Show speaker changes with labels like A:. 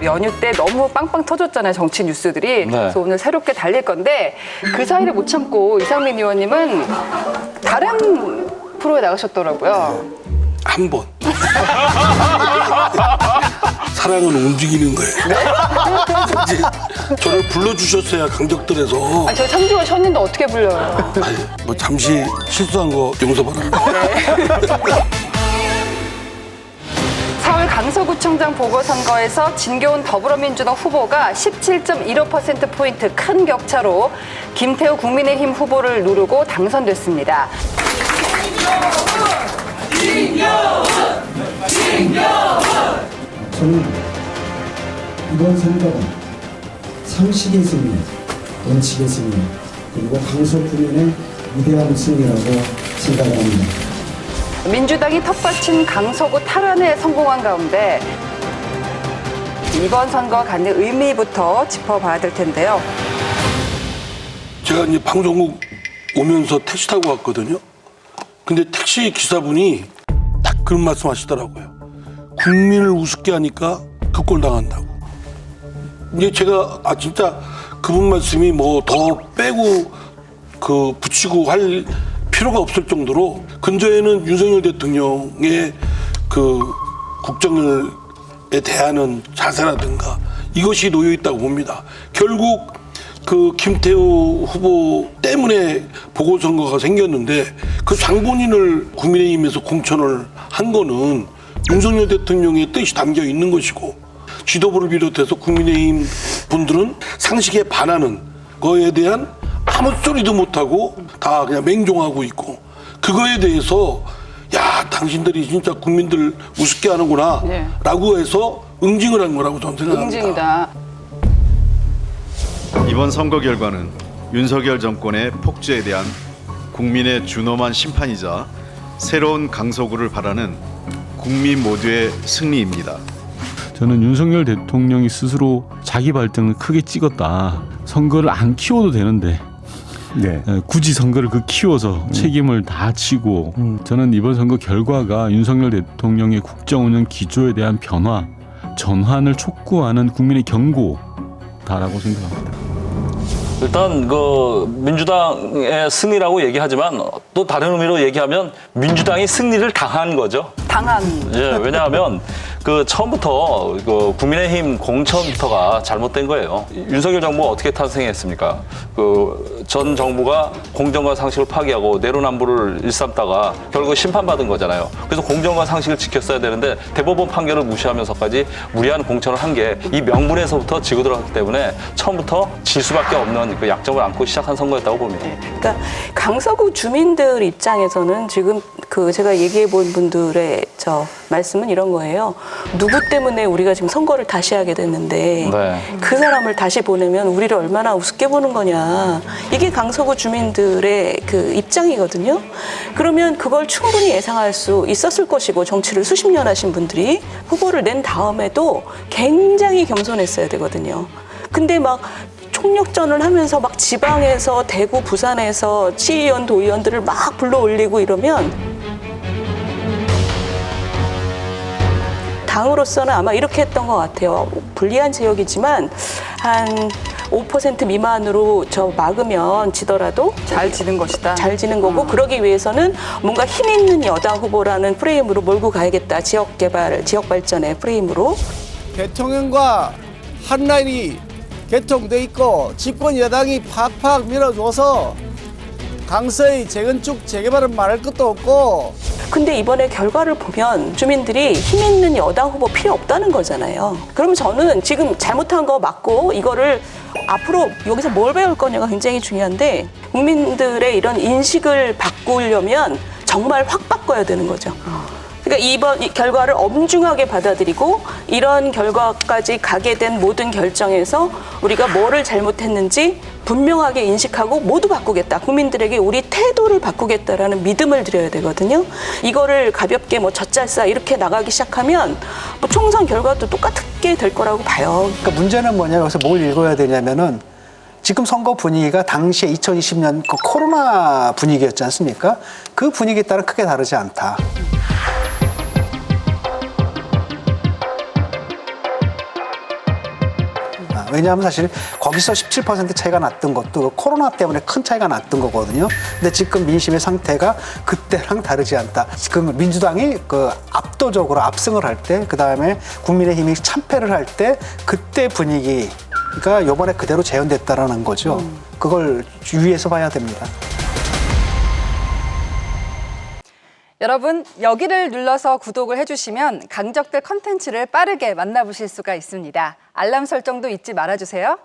A: 연휴 때 너무 빵빵 터졌잖아요, 정치 뉴스들이. 그래서 오늘 새롭게 달릴 건데 그 사이를 못 참고 이상민 의원님은 다른 프로에 나가셨더라고요.
B: 한 번. 사랑은 움직이는 거예요. 이제 저를 불러주셨어야 강적들에서.
A: 저 3주가 쉬었는데 어떻게 불려요?
B: 아니, 뭐 잠시 실수한 거 용서 바랍니다.
A: 4월 강서구청장 보궐선거에서 진교훈 더불어민주당 후보가 17.15%포인트 큰 격차로 김태우 국민의힘 후보를 누르고 당선됐습니다.
C: 저는 이번 선거가 상식의 승리, 원칙의 승리, 그리고 강서 구민의 위대한 승리라고 생각을 합니다.
A: 민주당이 텃밭인 강서구 탈환에 성공한 가운데 이번 선거가 갖는 의미부터 짚어봐야 될 텐데요.
B: 제가 이제 방송국 오면서 택시 타고 왔거든요. 근데 택시 기사분이 딱 그런 말씀 하시더라고요. 국민을 우습게 하니까 그 꼴 당한다고. 이제 제가 진짜 그분 말씀이 뭐 더 빼고 붙이고 할 필요가 없을 정도로 근저에는 윤석열 대통령의 그 국정에 대하는 자세라든가 이것이 놓여 있다고 봅니다. 결국 그 김태우 후보 때문에 보궐선거가 생겼는데 그 장본인을 국민의힘에서 공천을 한 거는 윤석열 대통령의 뜻이 담겨 있는 것이고 지도부를 비롯해서 국민의힘 분들은 상식에 반하는 거에 대한 아무 소리도 못하고 다 그냥 맹종하고 있고 그거에 대해서 야 당신들이 진짜 국민들 우습게 하는구나 라고 해서 응징을 한 거라고 저는 생각합니다.
A: 응징이다.
D: 이번 선거 결과는 윤석열 정권의 폭주에 대한 국민의 준엄한 심판이자 새로운 강서구를 바라는 국민 모두의 승리입니다.
E: 저는 윤석열 대통령이 스스로 자기 발등을 크게 찍었다. 선거를 안 키워도 되는데 굳이 선거를 키워서 책임을 다 지고 저는 이번 선거 결과가 윤석열 대통령의 국정운영 기조에 대한 변화, 전환을 촉구하는 국민의 경고다라고 생각합니다.
F: 일단 그 민주당의 승리라고 얘기하지만 또 다른 의미로 얘기하면 민주당이 승리를 당한 거죠.
A: 당한.
F: 예, 왜냐하면 그 처음부터 그 국민의힘 공천부터가 잘못된 거예요. 윤석열 정부가 어떻게 탄생했습니까? 그 전 정부가 공정과 상식을 파기하고 내로남불을 일삼다가 결국 심판받은 거잖아요. 그래서 공정과 상식을 지켰어야 되는데 대법원 판결을 무시하면서까지 무리한 공천을 한 게 이 명분에서부터 지고 들어갔기 때문에 처음부터 질 수밖에 없는 그 약점을 안고 시작한 선거였다고 봅니다.
G: 그러니까 강서구 주민들 입장에서는 지금 그 제가 얘기해 본 분들의 말씀은 이런 거예요. 누구 때문에 우리가 지금 선거를 다시 하게 됐는데 그 사람을 다시 보내면 우리를 얼마나 우습게 보는 거냐. 이게 강서구 주민들의 그 입장이거든요. 그러면 그걸 충분히 예상할 수 있었을 것이고 정치를 수십 년 하신 분들이 후보를 낸 다음에도 굉장히 겸손했어야 되거든요. 근데 막 총력전을 하면서 막 지방에서 대구, 부산에서 시의원, 도의원들을 막 불러올리고 이러면 당으로서는 아마 이렇게 했던 것 같아요. 불리한 지역이지만 한 5% 미만으로 막으면 지더라도
A: 잘 지는 것이다.
G: 잘 지는 거고 그러기 위해서는 뭔가 힘 있는 여당 후보라는 프레임으로 몰고 가야겠다. 지역 개발, 지역 발전의 프레임으로.
H: 대통령과 한 라인이 개통돼 있고 집권 여당이 팍팍 밀어줘서 강서의 재건축, 재개발은 말할 것도 없고.
G: 근데 이번에 결과를 보면 주민들이 힘 있는 여당 후보 필요 없다는 거잖아요. 그럼 저는 지금 잘못한 거 맞고 이거를 앞으로 여기서 뭘 배울 거냐가 굉장히 중요한데 국민들의 이런 인식을 바꾸려면 정말 확 바꿔야 되는 거죠. 그러니까 이번 결과를 엄중하게 받아들이고 이런 결과까지 가게 된 모든 결정에서 우리가 뭐를 잘못했는지 분명하게 인식하고 모두 바꾸겠다. 국민들에게 우리 태도를 바꾸겠다라는 믿음을 드려야 되거든요. 이거를 가볍게 젖잘싸 이렇게 나가기 시작하면 총선 결과도 똑같게 될 거라고 봐요.
I: 그러니까 문제는 뭐냐, 여기서 뭘 읽어야 되냐면은 지금 선거 분위기가 당시에 2020년 그 코로나 분위기였지 않습니까? 그 분위기에 따라 크게 다르지 않다. 됩니다. 왜냐하면 사실 거기서 17% 차이가 났던 것도 코로나 때문에 큰 차이가 났던 거거든요. 근데 지금 민심의 상태가 그때랑 다르지 않다. 지금 민주당이 그 압도적으로 압승을 할 때, 그 다음에 국민의힘이 참패를 할 때 그때 분위기가 이번에 그대로 재현됐다라는 거죠. 그걸 유의해서 봐야 됩니다.
A: 여러분, 여기를 눌러서 구독을 해주시면 강적들 컨텐츠를 빠르게 만나보실 수가 있습니다. 알람 설정도 잊지 말아주세요.